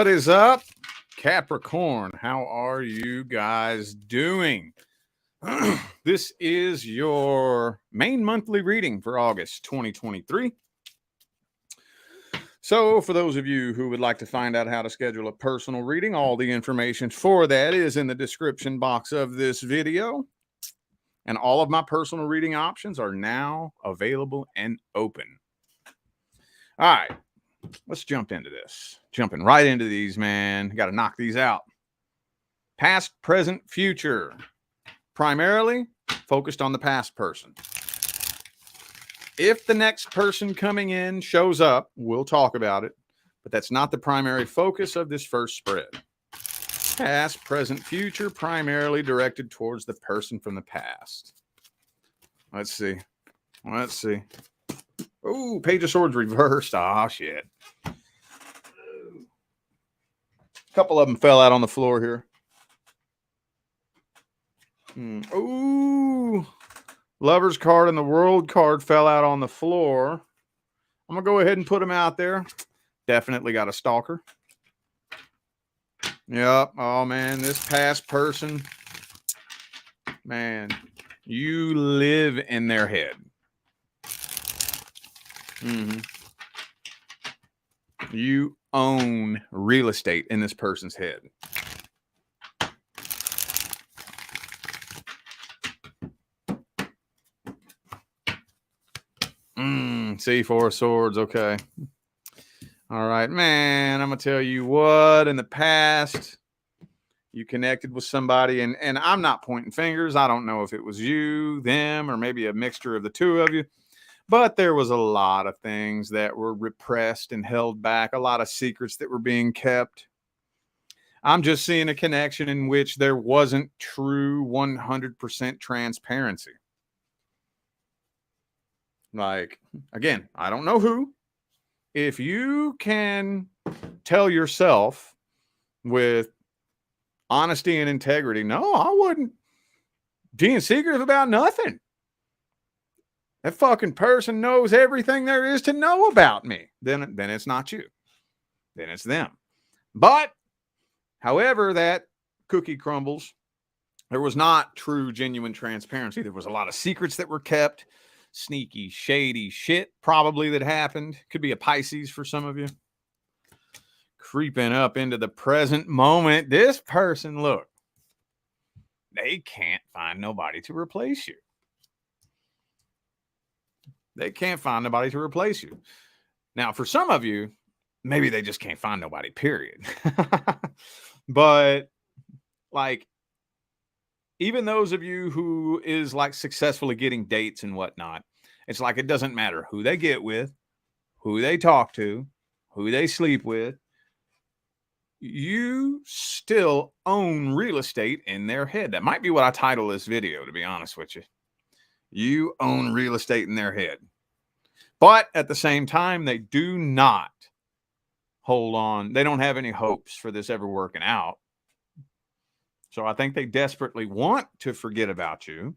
What is up, Capricorn? How are you guys doing? This is your main monthly reading for August 2023. So, for those of you who would like to find out how to schedule a personal reading, all the information for that is in the description box of this video. And all of my personal reading options are now available and open. All right, let's jump into this. Jumping right into these, man. Got to knock these out. Past, present, future. Primarily focused on the past person. If the next person coming in shows up, we'll talk about it. But that's not the primary focus of this first spread. Past, present, future, primarily directed towards the person from the past. Let's see. Let's see. Oh, Page of Swords reversed. Ah, shit. A couple of them fell out on the floor here. Ooh. Lover's card and the World card fell out on the floor. I'm going to go ahead and put them out there. Definitely got a stalker. Yep. Oh, man. This past person. Man. You live in their head. You own real estate in this person's head. See, Four of Swords. Okay. All right, man. I'm going to tell you what, in the past, you connected with somebody, and I'm not pointing fingers. I don't know if it was you, them, or maybe a mixture of the two of you. But there was a lot of things that were repressed and held back, a lot of secrets that were being kept. I'm just seeing a connection in which there wasn't true 100% transparency. Like, again, I don't know who. If you can tell yourself with honesty and integrity, no, I wouldn't being secretive about nothing. That fucking person knows everything there is to know about me. Then it's not you. Then it's them. But, however that cookie crumbles, there was not true, genuine transparency. There was a lot of secrets that were kept. Sneaky, shady shit probably that happened. Could be a Pisces for some of you. Creeping up into the present moment. This person, look, they can't find nobody to replace you. They can't find nobody to replace you. Now, for some of you, maybe they just can't find nobody, period. But, like, even those of you who is like successfully getting dates and whatnot, it's like it doesn't matter who they get with, who they talk to, who they sleep with. You still own real estate in their head. That might be what I title this video, to be honest with you. You own real estate in their head. But at the same time, they do not hold on. They don't have any hopes for this ever working out. So I think they desperately want to forget about you.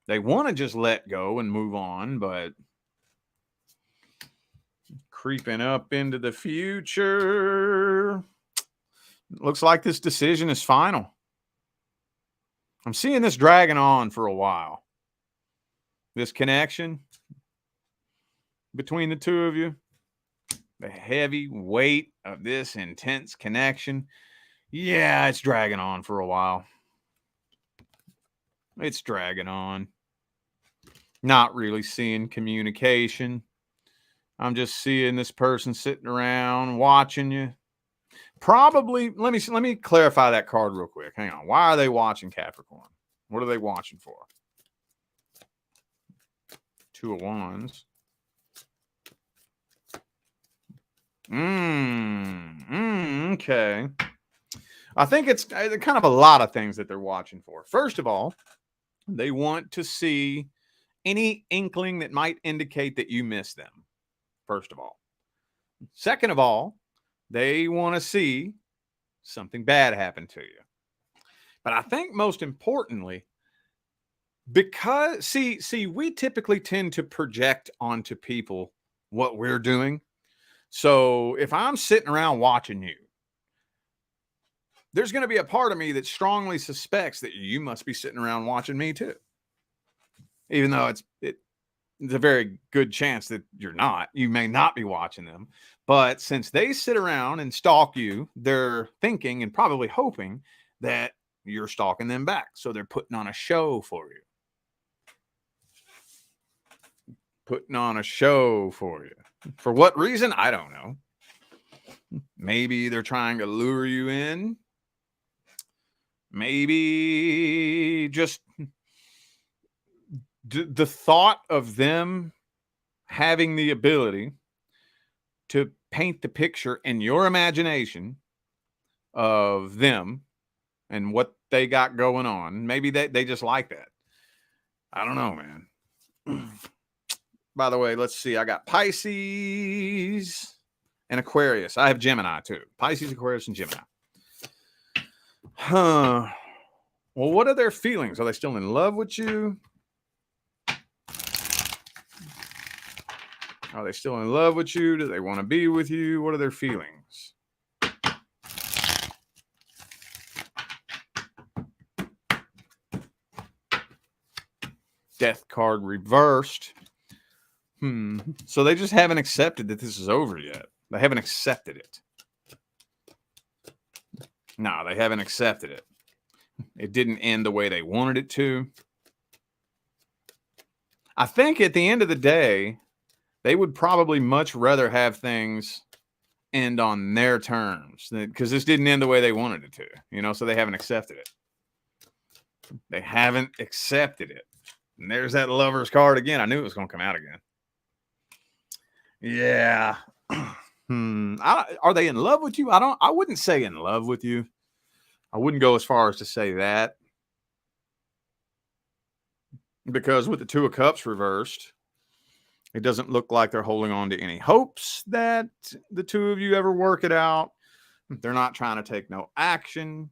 They want to just let go and move on, but creeping up into the future. Looks like this decision is final. I'm seeing this dragging on for a while. This connection between the two of you, the heavy weight of this intense connection. Yeah, it's dragging on for a while. It's dragging on. Not really seeing communication. I'm just seeing this person sitting around watching you. Probably, let me clarify that card real quick. Hang on. Why are they watching Capricorn? What are they watching for? Two of Wands. Okay. I think it's kind of a lot of things that they're watching for. First of all, they want to see any inkling that might indicate that you miss them. First of all. Second of all, they want to see something bad happen to you. But I think most importantly, because see, we typically tend to project onto people what we're doing. So if I'm sitting around watching you there's going to be a part of me that strongly suspects that you must be sitting around watching me too. Even though it's a very good chance that you're not. You may not be watching them. But since they sit around and stalk you, they're thinking and probably hoping that you're stalking them back. So they're putting on a show for you. Putting on a show for you. For what reason? I don't know. Maybe they're trying to lure you in. Maybe just the thought of them having the ability to paint the picture in your imagination of them and what they got going on. Maybe they just like that. I don't know, man. By the way, let's see. I got Pisces and Aquarius. I have Gemini too. Pisces, Aquarius, and Gemini. Huh. Well, what are their feelings? Are they still in love with you? Are they still in love with you? Do they want to be with you? What are their feelings? Death card reversed. So they just haven't accepted that this is over yet. They haven't accepted it. No, they haven't accepted it. It didn't end the way they wanted it to. I think at the end of the day, they would probably much rather have things end on their terms because this didn't end the way they wanted it to, so they haven't accepted it. They haven't accepted it. And there's that Lover's card again. I knew it was going to come out again. Yeah. Are they in love with you? I wouldn't say in love with you. I wouldn't go as far as to say that. Because with the Two of Cups reversed, it doesn't look like they're holding on to any hopes that the two of you ever work it out. They're not trying to take no action.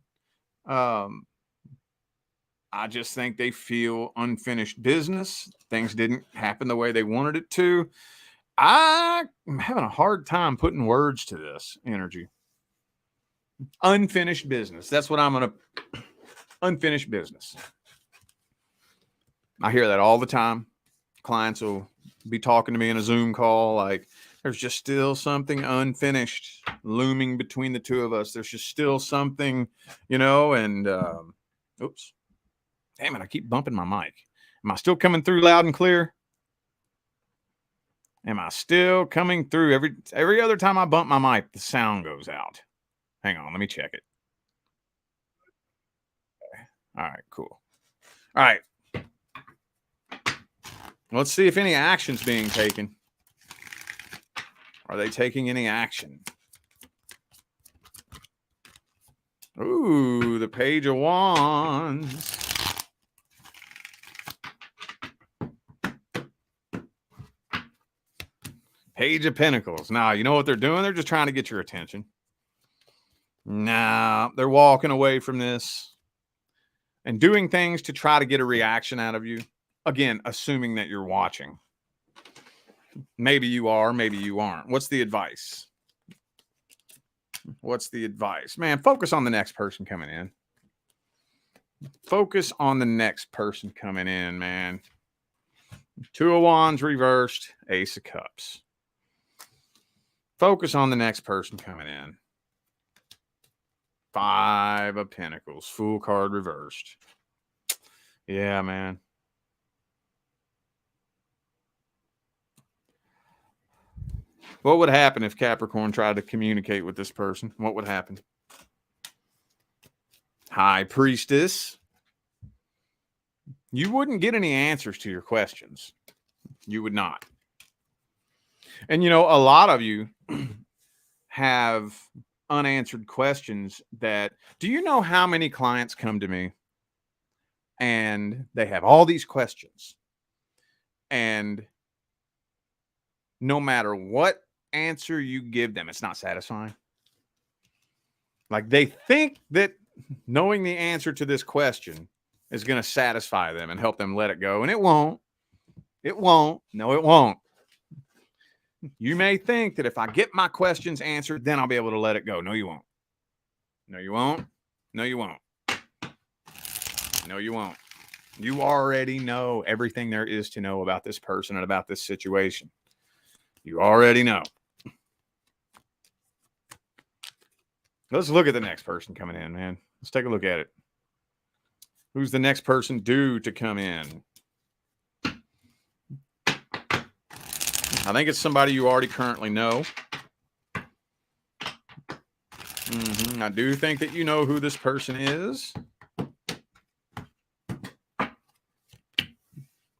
I just think they feel unfinished business. Things didn't happen the way they wanted it to. I'm having a hard time putting words to this energy. Unfinished business. That's what I'm going to... Unfinished business. I hear that all the time. Clients will be talking to me in a Zoom call like, there's just still something unfinished looming between the two of us. There's just still something, and oops. Damn it, I keep bumping my mic. Am I still coming through loud and clear? Am I still coming through? Every other time I bump my mic, the sound goes out. Hang on, let me check it. Okay. All right, cool. All right. Let's see if any action's being taken. Are they taking any action? Ooh, the Page of Wands. Page of Pentacles. Now, you know what they're doing? They're just trying to get your attention. Nah, they're walking away from this and doing things to try to get a reaction out of you. Again, assuming that you're watching. Maybe you are, maybe you aren't. What's the advice? What's the advice? Man, focus on the next person coming in. Focus on the next person coming in, man. Two of Wands reversed, Ace of Cups. Focus on the next person coming in. Five of Pentacles, Fool card reversed. Yeah, man. What would happen if Capricorn tried to communicate with this person? What would happen? High Priestess. You wouldn't get any answers to your questions. You would not. And, a lot of you have unanswered questions that, do you know how many clients come to me and they have all these questions, and no matter what answer you give them, it's not satisfying? Like, they think that knowing the answer to this question is going to satisfy them and help them let it go. And it won't. It won't. No, it won't. You may think that if I get my questions answered, then I'll be able to let it go. No, you won't. No, you won't. No, you won't. No, you won't. You already know everything there is to know about this person and about this situation. You already know. Let's look at the next person coming in, man. Let's take a look at it. Who's the next person due to come in? I think it's somebody you already currently know. I do think that you know who this person is.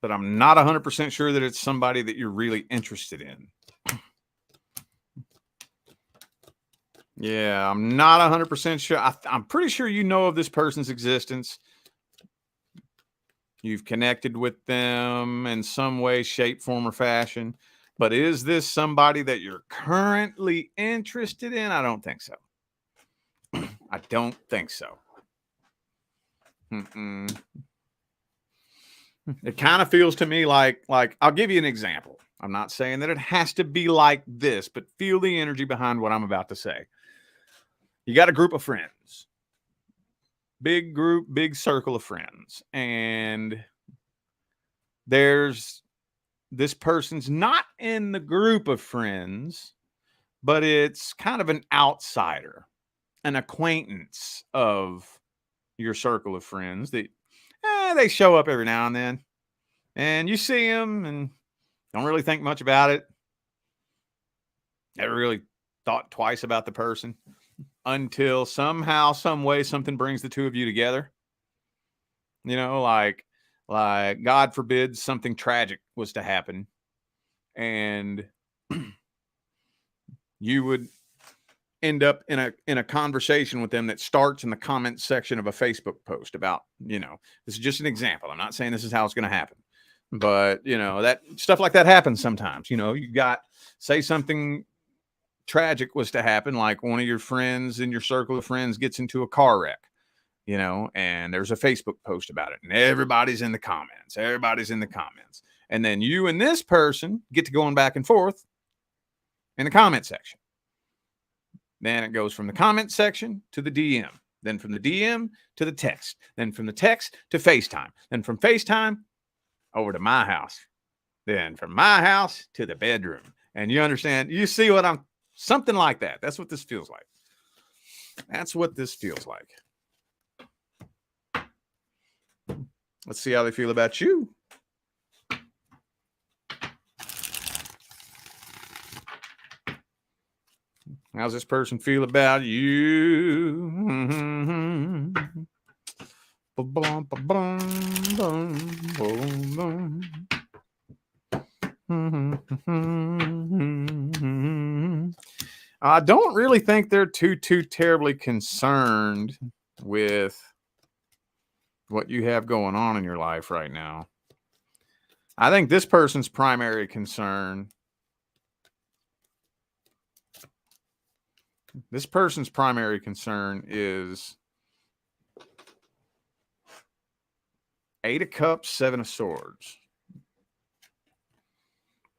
But I'm not 100% sure that it's somebody that you're really interested in. Yeah, I'm not 100% sure. I'm pretty sure you know of this person's existence. You've connected with them in some way, shape, form, or fashion. But is this somebody that you're currently interested in? I don't think so. I don't think so. It kind of feels to me like I'll give you an example. I'm not saying that it has to be like this, but feel the energy behind what I'm about to say. You got a group of friends, big group, big circle of friends, and there's this person's not in the group of friends, but it's kind of an outsider, an acquaintance of your circle of friends that they show up every now and then, and you see them and don't really think much about it. Never really thought twice about the person until somehow, some way, something brings the two of you together. You know, like God forbid something tragic was to happen, and you would end up in a conversation with them that starts in the comment section of a Facebook post about, this is just an example. I'm not saying this is how it's going to happen, but that stuff like that happens sometimes. You got, say something tragic was to happen, like one of your friends in your circle of friends gets into a car wreck, and there's a Facebook post about it, and everybody's in the comments. And then you and this person get to going back and forth in the comment section. Then it goes from the comment section to the DM, then from the DM to the text, then from the text to FaceTime, then from FaceTime over to my house, then from my house to the bedroom. And you understand, you see what something like that. That's what this feels like. That's what this feels like. Let's see how they feel about you. How's this person feel about you? I don't really think they're too terribly concerned with what you have going on in your life right now. I think this person's primary concern is 8 of Cups, 7 of Swords.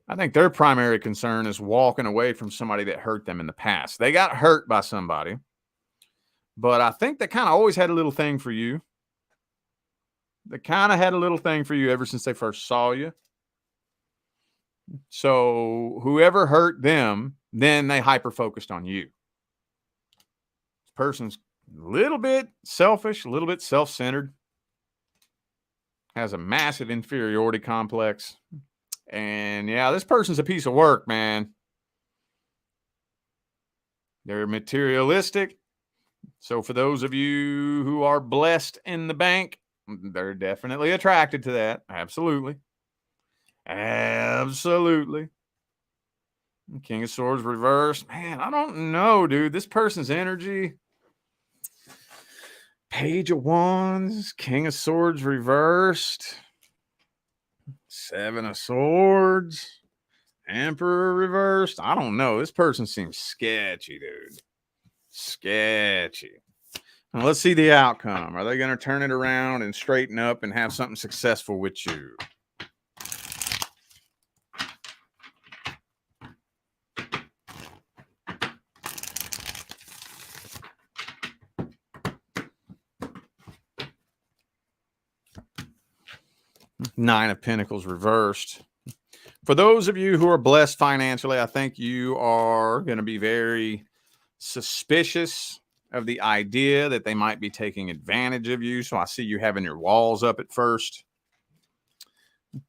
I think their primary concern is walking away from somebody that hurt them in the past. They got hurt by somebody, but I think they kind of always had a little thing for you. They kind of had a little thing for you ever since they first saw you. So whoever hurt them, then they hyper-focused on you. This person's a little bit selfish, a little bit self-centered, has a massive inferiority complex. And yeah, this person's a piece of work, man. They're materialistic. So for those of you who are blessed in the bank, they're definitely attracted to that. Absolutely. King of Swords reversed. Man, I don't know, dude. This person's energy. Page of Wands, King of Swords reversed. 7 of Swords, Emperor reversed. I don't know. This person seems sketchy, dude. Sketchy. Now, let's see the outcome. Are they going to turn it around and straighten up and have something successful with you? Nine of Pentacles reversed. For those of you who are blessed financially, I think you are going to be very suspicious of the idea that they might be taking advantage of you. So I see you having your walls up at first.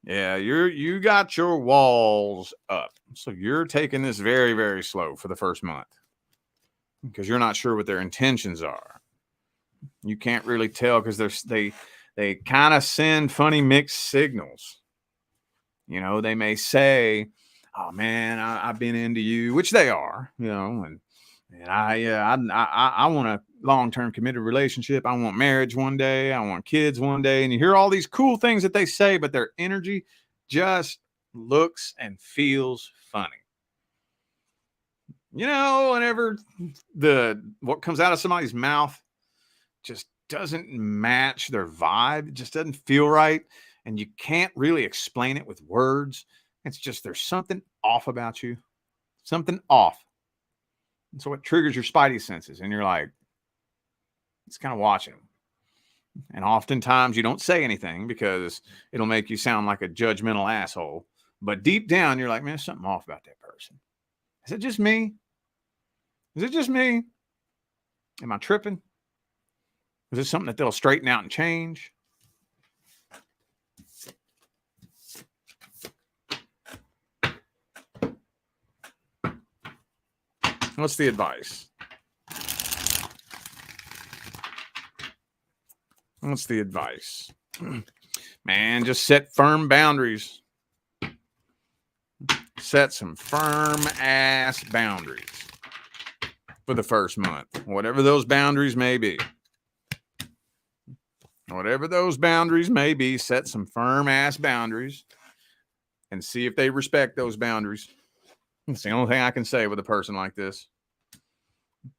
Yeah, you got your walls up. So you're taking this very, very slow for the first month because you're not sure what their intentions are. You can't really tell because they kind of send funny mixed signals. You know, they may say, "Oh man, I've been into you," which they are. You know, and I want a long-term committed relationship. I want marriage one day. I want kids one day. And you hear all these cool things that they say, but their energy just looks and feels funny. You know, whenever what comes out of somebody's mouth just doesn't match their vibe, it just doesn't feel right, and you can't really explain it with words. It's just there's something off about you, something off. And so it triggers your spidey senses, and you're like, it's kind of watching them. And oftentimes you don't say anything because it'll make you sound like a judgmental asshole. But deep down, you're like, man, there's something off about that person. Is it just me? Is it just me? Am I tripping? Is this something that they'll straighten out and change? What's the advice? What's the advice? Man, just set firm boundaries. Set some firm ass boundaries for the first month, whatever those boundaries may be. Whatever those boundaries may be, set some firm ass boundaries and see if they respect those boundaries. It's the only thing I can say with a person like this.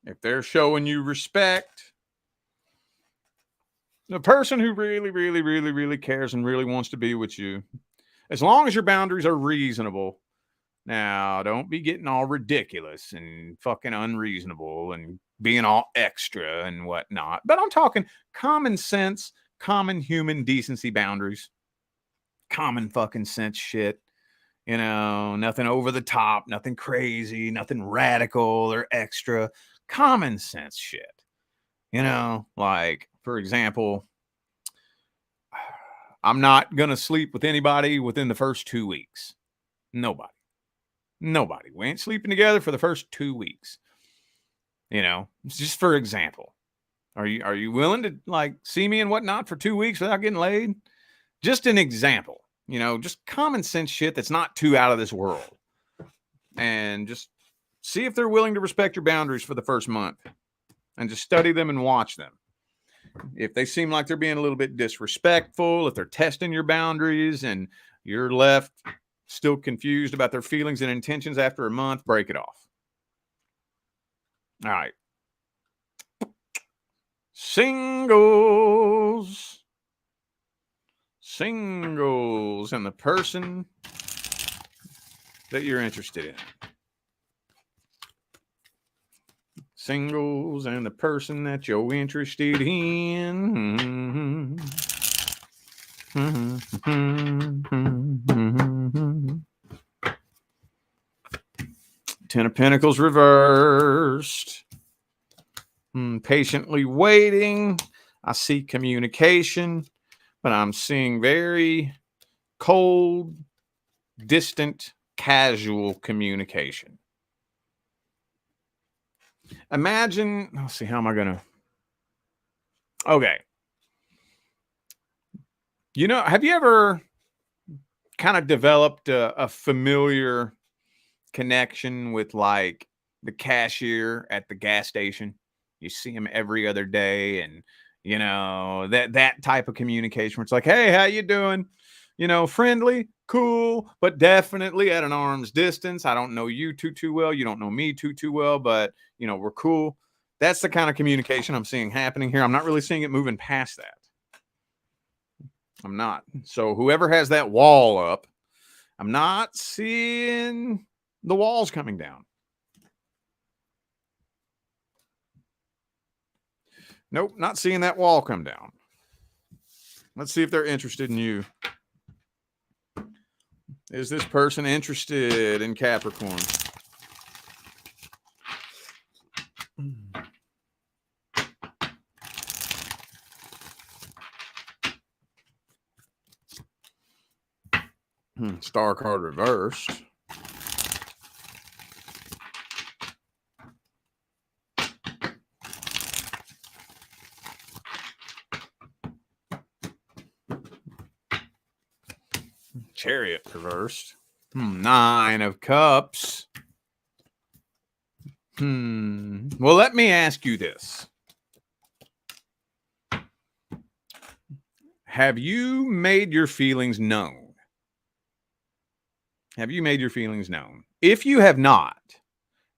If they're showing you respect, the person who really, really, really, really cares and really wants to be with you, as long as your boundaries are reasonable. Now, don't be getting all ridiculous and fucking unreasonable and being all extra and whatnot. But I'm talking common sense, common human decency boundaries. Common fucking sense shit. You know, nothing over the top, nothing crazy, nothing radical or extra. Common sense shit. You know, like, for example, I'm not going to sleep with anybody within the first 2 weeks. Nobody. We ain't sleeping together for the first 2 weeks. You know, just for example. Are you willing to like see me and whatnot for 2 weeks without getting laid? Just an example. You know, just common sense shit that's not too out of this world. And just see if they're willing to respect your boundaries for the first month. And just study them and watch them. If they seem like they're being a little bit disrespectful, if they're testing your boundaries and you're left still confused about their feelings and intentions after a month, break it off. All right. Singles and the person that you're interested in. Singles and the person that you're interested in. Ten of Pentacles reversed. Patiently waiting. I see communication, but I'm seeing very cold, distant, casual communication. Imagine, let's see, how am I going to? Okay. You know, have you ever kind of developed a familiar connection with like the cashier at the gas station? You see him every other day, and you know that type of communication where it's like, hey, how you doing? You know, friendly, cool, but definitely at an arm's distance. I don't know you too well. You don't know me too well, but you know, we're cool. That's the kind of communication I'm seeing happening here. I'm not really seeing it moving past that. I'm not. So whoever has that wall up, I'm not seeing the walls coming down. Nope, not seeing that wall come down. Let's see if they're interested in you. Is this person interested in Capricorn? Star card reversed. Chariot reversed. 9 of Cups. Well, let me ask you this. Have you made your feelings known? Have you made your feelings known? If you have not,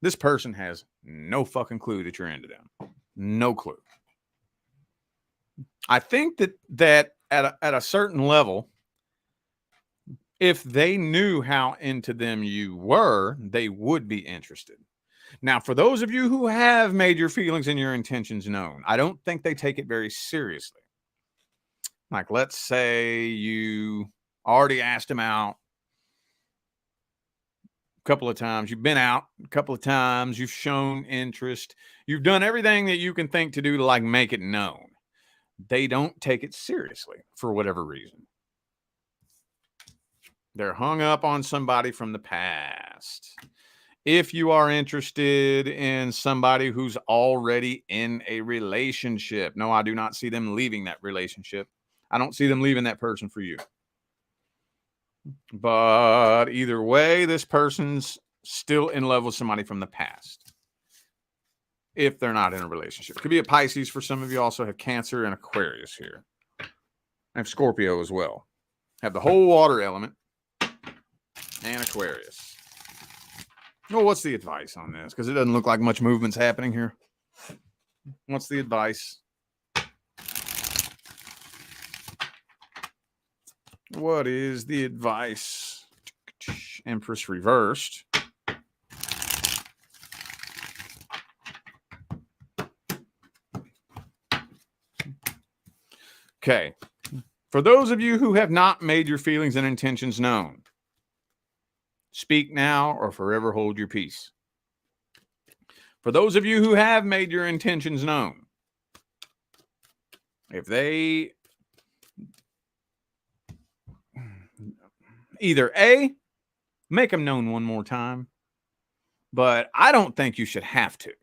this person has no fucking clue that you're into them. No clue. I think that at a certain level, if they knew how into them you were, they would be interested. Now, for those of you who have made your feelings and your intentions known, I don't think they take it very seriously. Like, let's say you already asked them out a couple of times. You've been out a couple of times. You've shown interest. You've done everything that you can think to do to like make it known. They don't take it seriously for whatever reason. They're hung up on somebody from the past. If you are interested in somebody who's already in a relationship, no, I do not see them leaving that relationship. I don't see them leaving that person for you. But either way, this person's still in love with somebody from the past. If they're not in a relationship. Could be a Pisces for some of you. Also have Cancer and Aquarius here. I have Scorpio as well. Have the whole water element and Aquarius. Well, what's the advice on this? Because it doesn't look like much movement's happening here. What's the advice? What is the advice? Empress reversed. Okay. For those of you who have not made your feelings and intentions known, speak now or forever hold your peace. For those of you who have made your intentions known, if they either A, make them known one more time, but I don't think you should have to.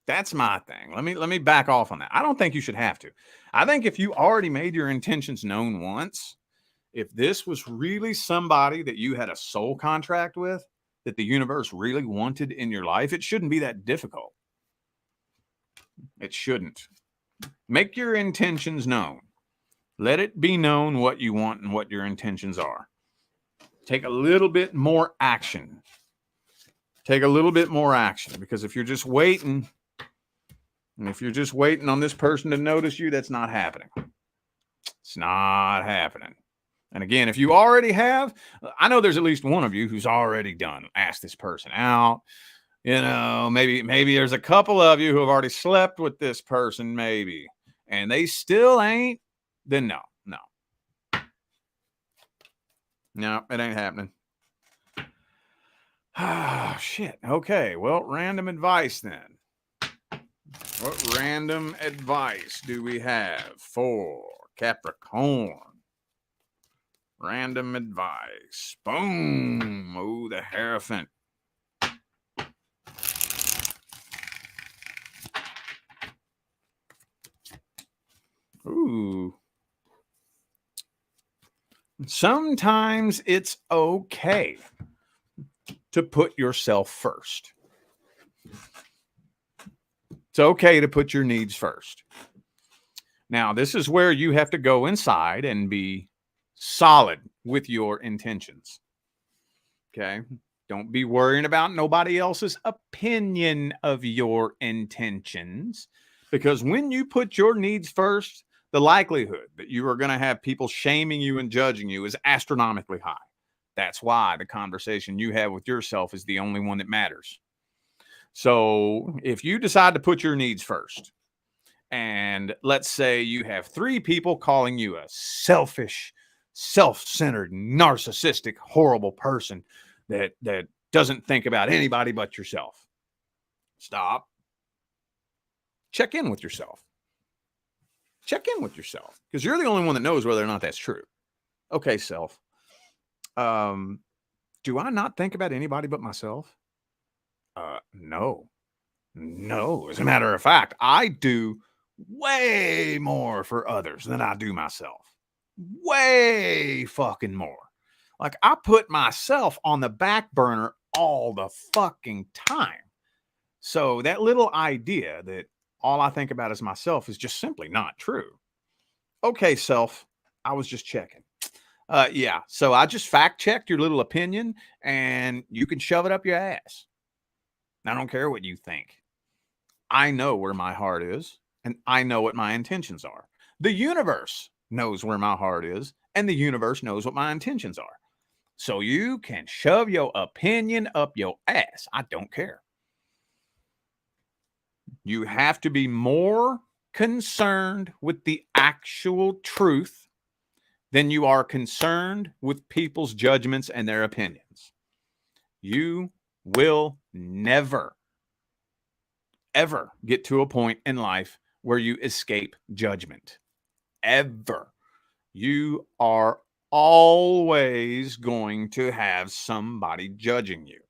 That's my thing. Let me back off on that. I don't think you should have to. I think if you already made your intentions known once, if this was really somebody that you had a soul contract with, that the universe really wanted in your life, it shouldn't be that difficult. It shouldn't. Make your intentions known. Let it be known what you want and what your intentions are. Take a little bit more action. Take a little bit more action, because if you're just waiting, and if you're just waiting on this person to notice you, that's not happening. It's not happening. And again, if you already have, I know there's at least one of you who's already asked this person out. You know, maybe there's a couple of you who have already slept with this person, maybe, and they still ain't, then no. No, it ain't happening. Ah, shit. Okay, well, random advice then. What random advice do we have for Capricorn? Random advice. Boom. Oh, the Hierophant. Ooh. Sometimes it's okay to put yourself first. It's okay to put your needs first. Now, this is where you have to go inside and be solid with your intentions. Okay? Don't be worrying about nobody else's opinion of your intentions, because when you put your needs first, the likelihood that you are going to have people shaming you and judging you is astronomically high. That's why the conversation you have with yourself is the only one that matters. So if you decide to put your needs first, and let's say you have 3 people calling you a selfish, self-centered, narcissistic, horrible person that doesn't think about anybody but yourself. Stop. Check in with yourself. Check in with yourself, because you're the only one that knows whether or not that's true. Okay, self. Do I not think about anybody but myself? No. No. As a matter of fact, I do way more for others than I do myself. Way fucking more. Like, I put myself on the back burner all the fucking time. So that little idea that all I think about is myself is just simply not true. Okay, self, I was just checking. Yeah, so I just fact checked your little opinion, and you can shove it up your ass. I don't care what you think. I know where my heart is, and I know what my intentions are. The universe knows where my heart is, and the universe knows what my intentions are. So you can shove your opinion up your ass. I don't care. You have to be more concerned with the actual truth than you are concerned with people's judgments and their opinions. You will never, ever get to a point in life where you escape judgment. Ever. You are always going to have somebody judging you,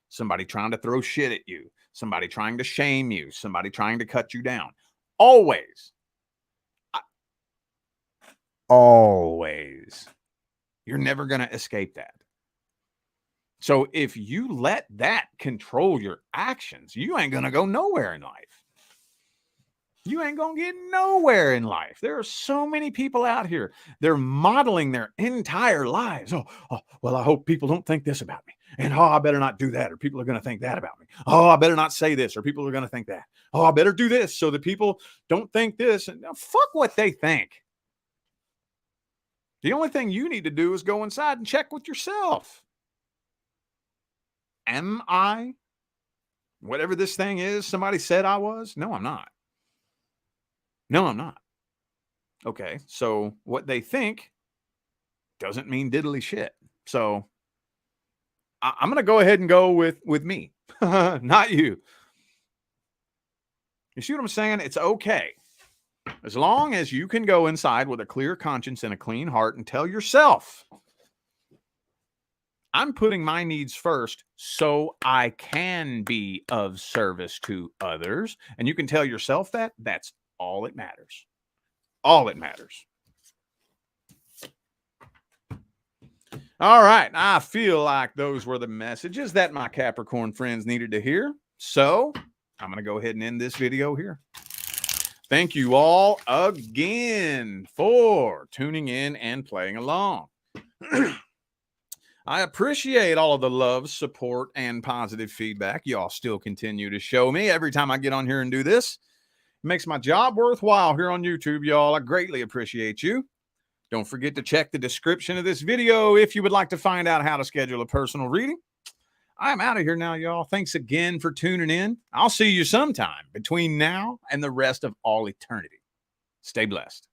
somebody trying to throw shit at you, somebody trying to shame you, somebody trying to cut you down. Always. Always. You're never going to escape that. So if you let that control your actions, you ain't going to go nowhere in life. You ain't going to get nowhere in life. There are so many people out here. They're modeling their entire lives. Oh, well, I hope people don't think this about me. And I better not do that, or people are going to think that about me. Oh, I better not say this, or people are going to think that. Oh, I better do this so that people don't think this. And fuck what they think. The only thing you need to do is go inside and check with yourself. Am I whatever this thing is somebody said I was? No, I'm not. No, I'm not. Okay, so what they think doesn't mean diddly shit. So I'm going to go ahead and go with me, not you. You see what I'm saying? It's okay. As long as you can go inside with a clear conscience and a clean heart and tell yourself, I'm putting my needs first so I can be of service to others. And you can tell yourself that. That's all it matters. All it matters. All right. I feel like those were the messages that my Capricorn friends needed to hear. So I'm going to go ahead and end this video here. Thank you all again for tuning in and playing along. I appreciate all of the love, support, and positive feedback y'all still continue to show me every time I get on here and do this. It makes my job worthwhile here on YouTube, y'all. I greatly appreciate you. Don't forget to check the description of this video if you would like to find out how to schedule a personal reading. I'm out of here now, y'all. Thanks again for tuning in. I'll see you sometime between now and the rest of all eternity. Stay blessed.